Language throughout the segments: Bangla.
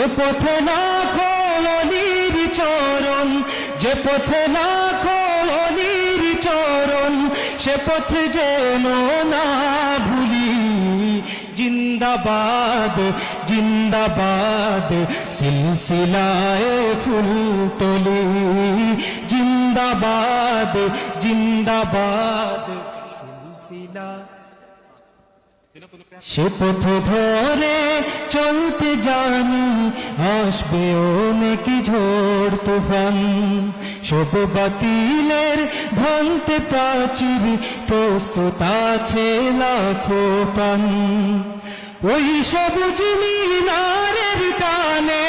যে পথে লাখো অলির চরণ, যে পথে লাখো অলির চরণ, সে পথ যেন না ভুলি। জিন্দাবাদ জিন্দাবাদ সিলসিলায়ে ফুলতলি, জিন্দাবাদ জিন্দাবাদ সিলসিলা। সে পথ ধরে চলতে জানি, আসবে অনেক ঝড় তুফান। সব বাতিলের ভাঙতে প্রাচীর, প্রস্তুত আছে লাখো প্রাণ। ওই সবুজ মিনারের কানে,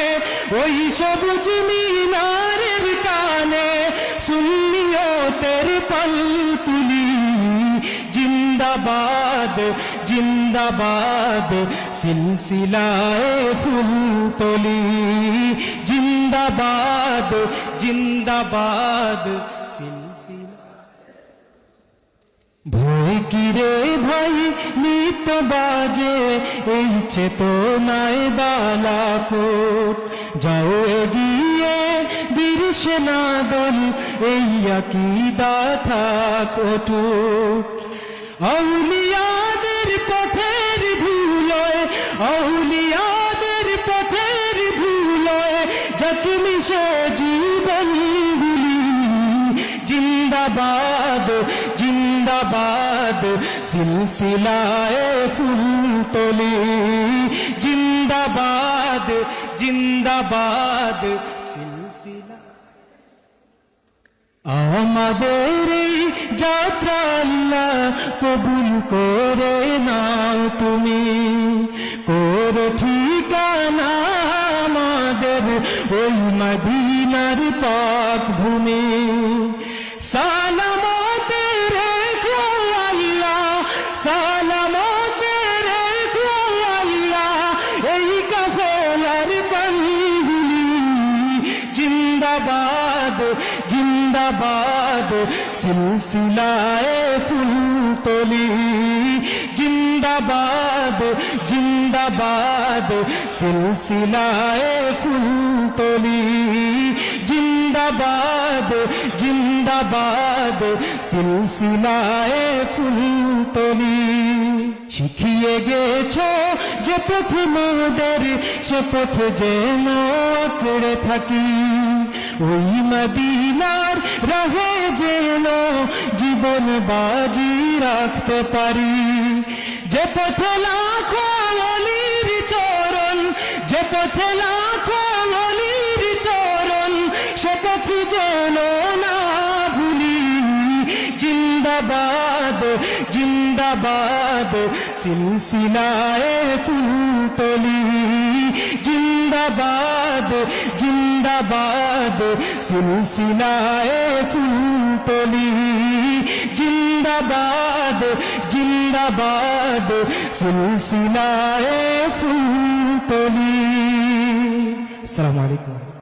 ওই সবুজ মিনারের কানে সুন্নিয়তের পাল তুলি। জিন্দাবাদ জিন্দাবাদ সিলসিলায়ে ফুলতলি, জিন্দাবাদ জিন্দাবাদ সিলসিলা। ভয় কিরে ভাই নিত বাজে, এই চেতনায় বালাকোট। যাও এগিয়ে বীর সেনাদল, এই আকীদা থাক অটুট। আউলিয়াদের পথের ধুলোয়, আউলিয়াদের পথের ধুলোয় যাকে মিশে জীবনগুলি। জিন্দাবাদ জিন্দাবাদ সিলসিলায়ে ফুলতলি, জিন্দাবাদ জিন্দাবাদ সিলসিলা। আমাদের এই যাত্রা আল্লাহ কবুল করে নাও তুমি, করে ঠিকানা আমাদের ওই মদিনার পাক ভূমি। সালামতে রেখো আল্লাহ, সালামতে রেখো আল্লাহ এই কাফেলার বন্ধুলি। জিন্দাবাদ জিন্দাবাদ সিলসিলায়ে ফুলতলি, জিন্দাবাদ জিন্দাবাদ সিলসিলায়ে ফুলতলি, জিন্দাবাদ জিন্দাবাদ সিলসিলায়ে ফুলতলি। শিখিয়ে গেছো যে পথ মোদের, সে পথ যেন আঁকড়ে থাকি। ওই মদিনার রাহে যেন জীবন বাজি রাখতে পারি। যে পথে লাখো অলির চরণ, যে পথে লাখো অলির চরণ, সে পথ যেন না ভুলি। জিন্দাবাদ জিন্দাবাদ সিলসিলায়ে ফুলতলি, জিন্দাবাদ জিন্দাবাদ সিলসিলায়ে ফুলতলি, জিন্দাবাদ জিন্দাবাদ সিলসিলায়ে ফুলতলি। আসসালামু আলাইকুম।